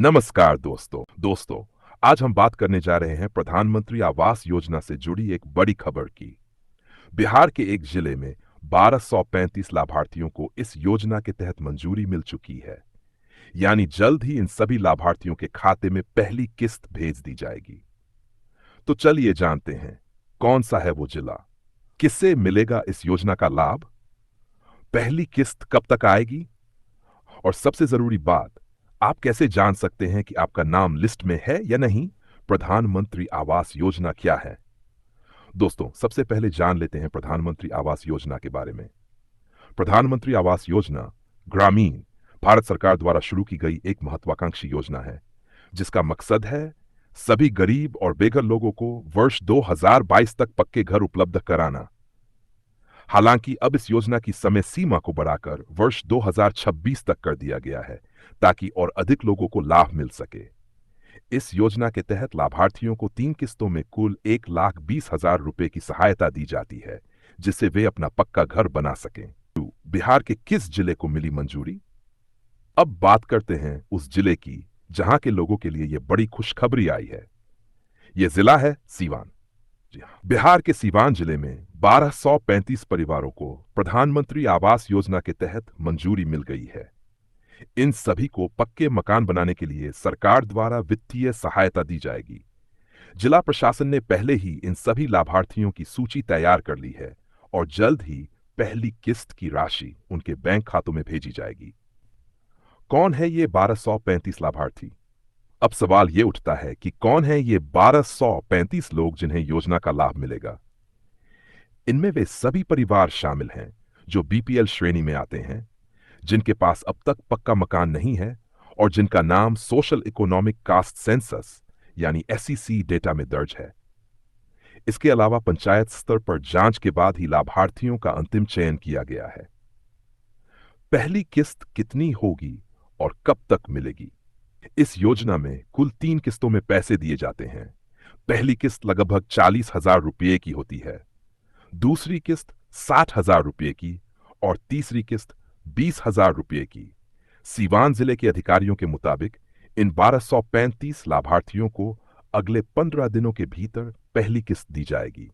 नमस्कार दोस्तों, आज हम बात करने जा रहे हैं प्रधानमंत्री आवास योजना से जुड़ी एक बड़ी खबर की। बिहार के एक जिले में 1235 लाभार्थियों को इस योजना के तहत मंजूरी मिल चुकी है। यानी जल्द ही इन सभी लाभार्थियों के खाते में पहली किस्त भेज दी जाएगी। तो चलिए जानते हैं, कौन सा है वो जिला, किससे मिलेगा इस योजना का लाभ, पहली किस्त कब तक आएगी, और सबसे जरूरी बात, आप कैसे जान सकते हैं कि आपका नाम लिस्ट में है या नहीं। प्रधानमंत्री आवास योजना क्या है? दोस्तों, सबसे पहले जान लेते हैं प्रधानमंत्री आवास योजना के बारे में। प्रधानमंत्री आवास योजना ग्रामीण भारत सरकार द्वारा शुरू की गई एक महत्वाकांक्षी योजना है, जिसका मकसद है सभी गरीब और बेघर लोगों को वर्ष 2022 तक पक्के घर उपलब्ध कराना। हालांकि अब इस योजना की समय सीमा को बढ़ाकर वर्ष 2026 तक कर दिया गया है, ताकि और अधिक लोगों को लाभ मिल सके। इस योजना के तहत लाभार्थियों को 3 किस्तों में कुल 1,20,000 रुपए की सहायता दी जाती है, जिससे वे अपना पक्का घर बना सकें। बिहार के किस जिले को मिली मंजूरी? अब बात करते हैं उस जिले की जहां के लोगों के लिए यह बड़ी खुशखबरी आई है। यह जिला है सीवान। जी हाँ, बिहार के सीवान जिले में 1235 परिवारों को प्रधानमंत्री आवास योजना के तहत मंजूरी मिल गई है। इन सभी को पक्के मकान बनाने के लिए सरकार द्वारा वित्तीय सहायता दी जाएगी। जिला प्रशासन ने पहले ही इन सभी लाभार्थियों की सूची तैयार कर ली है और जल्द ही पहली किस्त की राशि उनके बैंक खातों में भेजी जाएगी। कौन है ये 1235 लाभार्थी? अब सवाल ये उठता है कि कौन है ये 1235 लोग जिन्हें योजना का लाभ मिलेगा। इनमें वे सभी परिवार शामिल हैं जो बीपीएल श्रेणी में आते हैं, जिनके पास अब तक पक्का मकान नहीं है और जिनका नाम सोशल इकोनॉमिक कास्ट सेंसस यानी एसईसी डेटा में दर्ज है। इसके अलावा पंचायत स्तर पर जांच के बाद ही लाभार्थियों का अंतिम चयन किया गया है। पहली किस्त कितनी होगी और कब तक मिलेगी? इस योजना में कुल 3 किस्तों में पैसे दिए जाते हैं। पहली किस्त लगभग 40,000 रुपये की होती है, दूसरी किस्त 60,000 रुपये की और तीसरी किस्त 20,000 रुपये की। सीवान जिले के अधिकारियों के मुताबिक इन 1235 लाभार्थियों को अगले 15 दिनों के भीतर पहली किस्त दी जाएगी।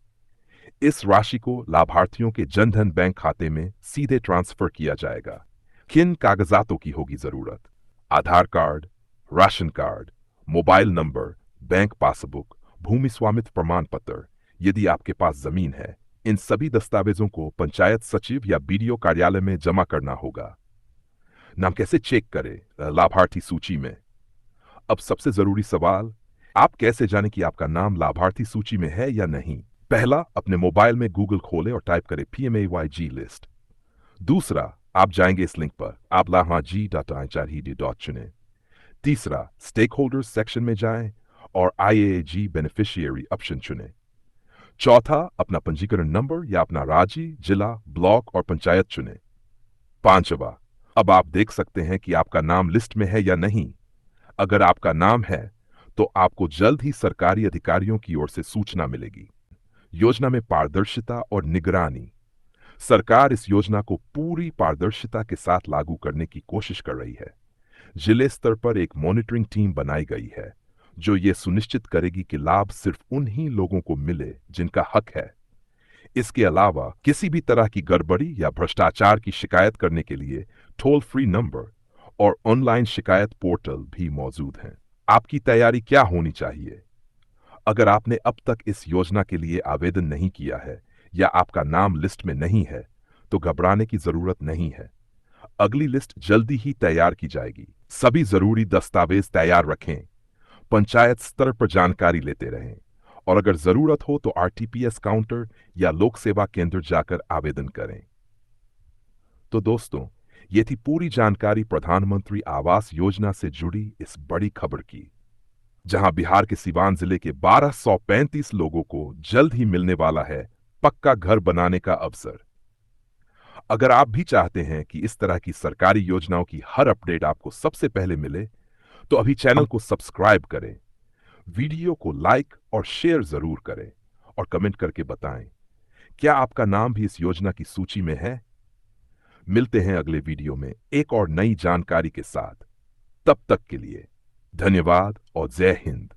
इस राशि को लाभार्थियों के जनधन बैंक खाते में सीधे ट्रांसफर किया जाएगा। किन कागजातों की होगी जरूरत? Aadhaar card, ration card, mobile number, bank passbook, भूमि स्वामित्व प्रमाण पत्र। यदि आपके पास जमीन है, इन सभी दस्तावेजों को पंचायत सचिव या बीडीओ कार्यालय में जमा करना होगा। नाम कैसे चेक करें लाभार्थी सूची में? अब सबसे जरूरी सवाल, आप कैसे जानें कि आपका नाम लाभार्थी सूची में है या नहीं? पहला, अपने मोबाइल में गूगल खोलें और टाइप करें PMAYG लिस्ट। दूसरा, आप जाएंगे इस लिंक पर aaplayg.in चुनें। तीसरा, स्टेक होल्डर्स सेक्शन में जाएं और IAAG बेनिफिशियरी ऑप्शन चुनें। चौथा, अपना पंजीकरण नंबर या अपना राज्य, जिला, ब्लॉक और पंचायत चुनें। पांचवा, अब आप देख सकते हैं कि आपका नाम लिस्ट में है या नहीं। अगर आपका नाम है तो आपको जल्द ही सरकारी अधिकारियों की ओर से सूचना मिलेगी। योजना में पारदर्शिता और निगरानी। सरकार इस योजना को पूरी पारदर्शिता के साथ लागू करने की कोशिश कर रही है। जिले स्तर पर एक मॉनिटरिंग टीम बनाई गई है जो ये सुनिश्चित करेगी कि लाभ सिर्फ उन्हीं लोगों को मिले जिनका हक है। इसके अलावा किसी भी तरह की गड़बड़ी या भ्रष्टाचार की शिकायत करने के लिए टोल फ्री नंबर और ऑनलाइन शिकायत पोर्टल भी मौजूद हैं। आपकी तैयारी क्या होनी चाहिए? अगर आपने अब तक इस योजना के लिए आवेदन नहीं किया है या आपका नाम लिस्ट में नहीं है, तो घबराने की जरूरत नहीं है। अगली लिस्ट जल्दी ही तैयार की जाएगी। सभी जरूरी दस्तावेज तैयार रखें, पंचायत स्तर पर जानकारी लेते रहें और अगर जरूरत हो तो RTPS काउंटर या लोक सेवा केंद्र जाकर आवेदन करें। तो दोस्तों, ये थी पूरी जानकारी प्रधानमंत्री आवास योजना से जुड़ी इस बड़ी खबर की, जहां बिहार के सीवान जिले के 1235 लोगों को जल्द ही मिलने वाला है पक्का घर बनाने का अवसर। अगर आप भी चाहते हैं कि इस तरह की सरकारी योजनाओं की हर अपडेट आपको सबसे पहले मिले, तो अभी चैनल को सब्सक्राइब करें, वीडियो को लाइक और शेयर जरूर करें और कमेंट करके बताएं, क्या आपका नाम भी इस योजना की सूची में है? मिलते हैं अगले वीडियो में एक और नई जानकारी के साथ। तब तक के लिए धन्यवाद और जय हिंद।